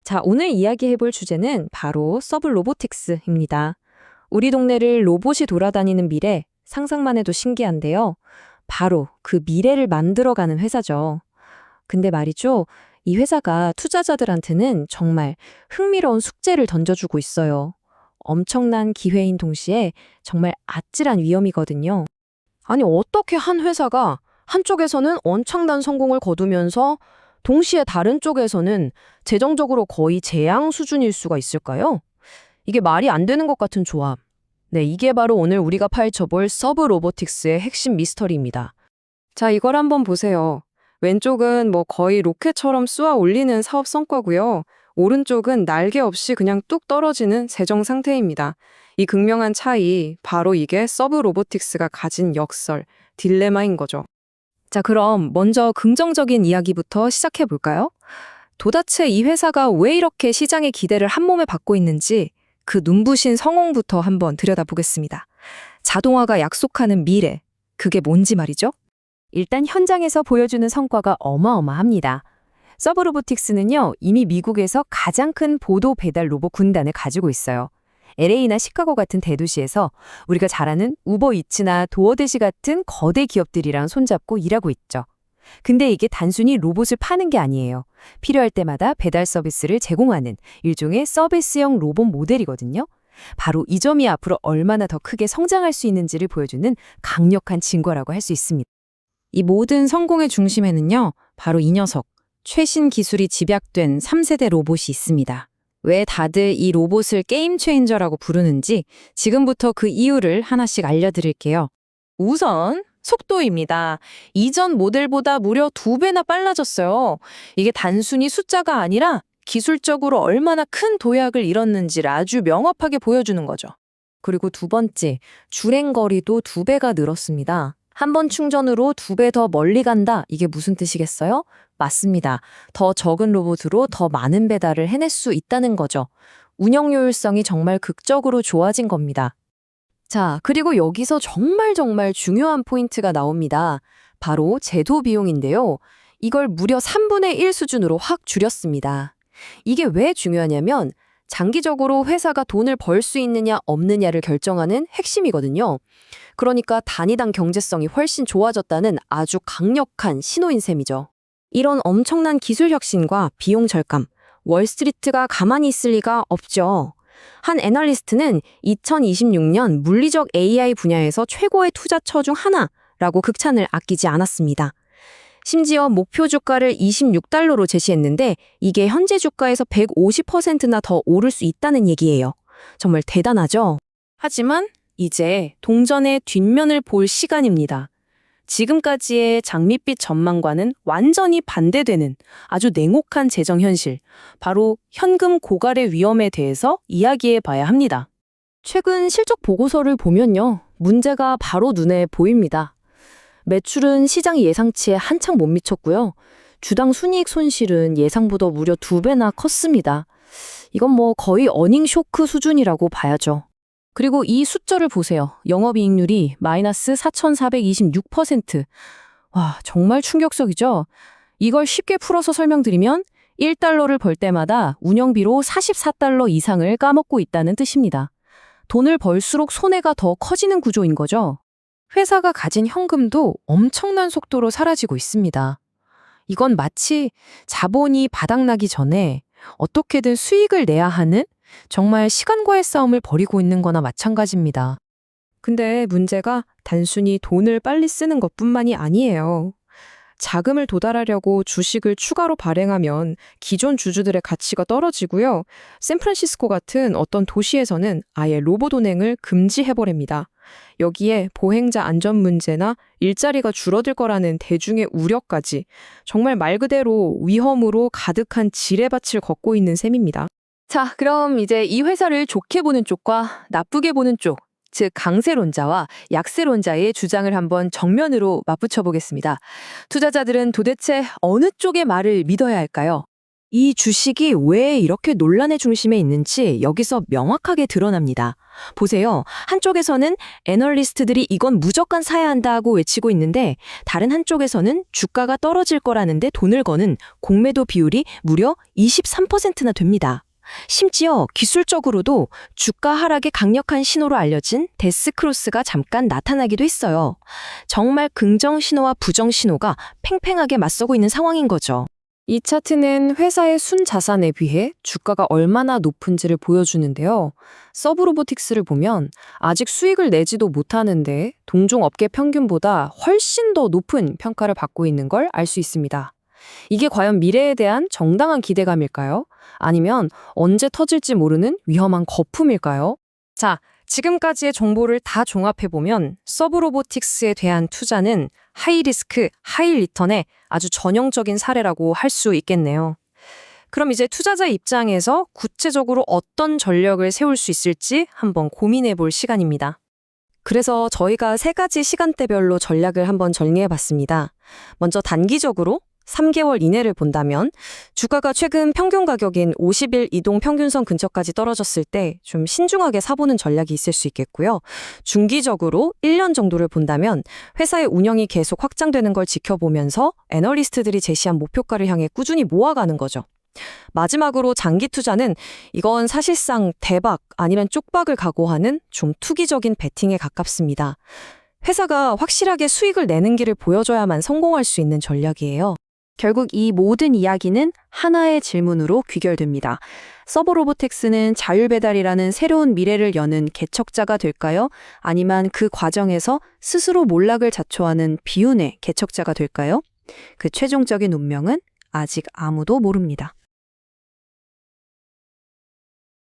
자, 오늘 이야기해볼 주제는 바로 서브 로보틱스입니다. 우리 동네를 로봇이 돌아다니는 미래, 상상만 해도 신기한데요. 바로 그 미래를 만들어가는 회사죠. 근데 말이죠, 이 회사가 투자자들한테는 정말 흥미로운 숙제를 던져주고 있어요. 엄청난 기회인 동시에 정말 아찔한 위험이거든요. 아니, 어떻게 한 회사가 한쪽에서는 엄청난 성공을 거두면서 동시에 다른 쪽에서는 재정적으로 거의 재앙 수준일 수가 있을까요? 이게 말이 안 되는 것 같은 조합. 네, 이게 바로 오늘 우리가 파헤쳐볼 서브 로보틱스의 핵심 미스터리입니다. 자, 이걸 한번 보세요. 왼쪽은 거의 로켓처럼 쏘아 올리는 사업 성과고요. 오른쪽은 날개 없이 그냥 뚝 떨어지는 재정 상태입니다. 이 극명한 차이, 바로 이게 서브 로보틱스가 가진 역설, 딜레마인 거죠. 자, 그럼 먼저 긍정적인 이야기부터 시작해 볼까요? 도대체 이 회사가 왜 이렇게 시장의 기대를 한몸에 받고 있는지 그 눈부신 성공부터 한번 들여다보겠습니다. 자동화가 약속하는 미래, 그게 뭔지 말이죠? 일단 현장에서 보여주는 성과가 어마어마합니다. 서브로보틱스는요, 이미 미국에서 가장 큰 보도 배달 로봇 군단을 가지고 있어요. LA나 시카고 같은 대도시에서 우리가 잘 아는 우버이츠나 도어대시 같은 거대 기업들이랑 손잡고 일하고 있죠. 근데 이게 단순히 로봇을 파는 게 아니에요. 필요할 때마다 배달 서비스를 제공하는 일종의 서비스형 로봇 모델이거든요. 바로 이 점이 앞으로 얼마나 더 크게 성장할 수 있는지를 보여주는 강력한 증거라고 할 수 있습니다. 이 모든 성공의 중심에는요, 바로 이 녀석, 최신 기술이 집약된 3세대 로봇이 있습니다. 왜 다들 이 로봇을 게임 체인저라고 부르는지 지금부터 그 이유를 하나씩 알려드릴게요. 우선 속도입니다. 이전 모델보다 무려 2배나 빨라졌어요. 이게 단순히 숫자가 아니라 기술적으로 얼마나 큰 도약을 이뤘는지를 아주 명확하게 보여주는 거죠. 그리고 두 번째, 주행거리도 2배가 늘었습니다. 한 번 충전으로 2배 더 멀리 간다. 이게 무슨 뜻이겠어요? 맞습니다. 더 적은 로봇으로 더 많은 배달을 해낼 수 있다는 거죠. 운영 효율성이 정말 극적으로 좋아진 겁니다. 자, 그리고 여기서 정말 중요한 포인트가 나옵니다. 바로 제도 비용인데요. 이걸 무려 3분의 1 수준으로 확 줄였습니다. 이게 왜 중요하냐면 장기적으로 회사가 돈을 벌 수 있느냐 없느냐를 결정하는 핵심이거든요. 그러니까 단위당 경제성이 훨씬 좋아졌다는 아주 강력한 신호인 셈이죠. 이런 엄청난 기술 혁신과 비용 절감, 월스트리트가 가만히 있을 리가 없죠. 한 애널리스트는 2026년 물리적 AI 분야에서 최고의 투자처 중 하나라고 극찬을 아끼지 않았습니다. 심지어 목표 주가를 26달러로 제시했는데 이게 현재 주가에서 150%나 더 오를 수 있다는 얘기예요. 정말 대단하죠? 하지만 이제 동전의 뒷면을 볼 시간입니다. 지금까지의 장밋빛 전망과는 완전히 반대되는 아주 냉혹한 재정 현실, 바로 현금 고갈의 위험에 대해서 이야기해 봐야 합니다. 최근 실적 보고서를 보면요, 문제가 바로 눈에 보입니다. 매출은 시장 예상치에 한창 못 미쳤고요. 주당 순이익 손실은 예상보다 무려 2배나 컸습니다. 이건 거의 어닝 쇼크 수준이라고 봐야죠. 그리고 이 숫자를 보세요. 영업이익률이 마이너스 4,426%. 와, 정말 충격적이죠? 이걸 쉽게 풀어서 설명드리면 1달러를 벌 때마다 운영비로 44달러 이상을 까먹고 있다는 뜻입니다. 돈을 벌수록 손해가 더 커지는 구조인 거죠. 회사가 가진 현금도 엄청난 속도로 사라지고 있습니다. 이건 마치 자본이 바닥나기 전에 어떻게든 수익을 내야 하는 정말 시간과의 싸움을 벌이고 있는 거나 마찬가지입니다. 근데 문제가 단순히 돈을 빨리 쓰는 것뿐만이 아니에요. 자금을 도달하려고 주식을 추가로 발행하면 기존 주주들의 가치가 떨어지고요. 샌프란시스코 같은 어떤 도시에서는 아예 로봇 운행을 금지해버립니다. 여기에 보행자 안전 문제나 일자리가 줄어들 거라는 대중의 우려까지 정말 말 그대로 위험으로 가득한 지뢰밭을 걷고 있는 셈입니다. 자, 그럼 이제 이 회사를 좋게 보는 쪽과 나쁘게 보는 쪽, 즉 강세론자와 약세론자의 주장을 한번 정면으로 맞붙여 보겠습니다. 투자자들은 도대체 어느 쪽의 말을 믿어야 할까요? 이 주식이 왜 이렇게 논란의 중심에 있는지 여기서 명확하게 드러납니다. 보세요. 한쪽에서는 애널리스트들이 이건 무조건 사야 한다고 외치고 있는데 다른 한쪽에서는 주가가 떨어질 거라는데 돈을 거는 공매도 비율이 무려 23%나 됩니다. 심지어 기술적으로도 주가 하락의 강력한 신호로 알려진 데스크로스가 잠깐 나타나기도 했어요. 정말 긍정 신호와 부정 신호가 팽팽하게 맞서고 있는 상황인 거죠. 이 차트는 회사의 순자산에 비해 주가가 얼마나 높은지를 보여주는데요. 서브로보틱스를 보면 아직 수익을 내지도 못하는데 동종 업계 평균보다 훨씬 더 높은 평가를 받고 있는 걸 알 수 있습니다. 이게 과연 미래에 대한 정당한 기대감일까요? 아니면 언제 터질지 모르는 위험한 거품일까요? 자, 지금까지의 정보를 다 종합해보면 서브로보틱스에 대한 투자는 하이리스크, 하이리턴의 아주 전형적인 사례라고 할 수 있겠네요. 그럼 이제 투자자 입장에서 구체적으로 어떤 전략을 세울 수 있을지 한번 고민해볼 시간입니다. 그래서 저희가 3가지 시간대별로 전략을 한번 정리해봤습니다. 먼저 단기적으로 3개월 이내를 본다면 주가가 최근 평균 가격인 50일 이동 평균선 근처까지 떨어졌을 때 좀 신중하게 사보는 전략이 있을 수 있겠고요. 중기적으로 1년 정도를 본다면 회사의 운영이 계속 확장되는 걸 지켜보면서 애널리스트들이 제시한 목표가를 향해 꾸준히 모아가는 거죠. 마지막으로 장기 투자는 이건 사실상 대박 아니면 쪽박을 각오하는 좀 투기적인 베팅에 가깝습니다. 회사가 확실하게 수익을 내는 길을 보여줘야만 성공할 수 있는 전략이에요. 결국 이 모든 이야기는 하나의 질문으로 귀결됩니다. 서브로보텍스는 자율배달이라는 새로운 미래를 여는 개척자가 될까요? 아니면 그 과정에서 스스로 몰락을 자초하는 비운의 개척자가 될까요? 그 최종적인 운명은 아직 아무도 모릅니다.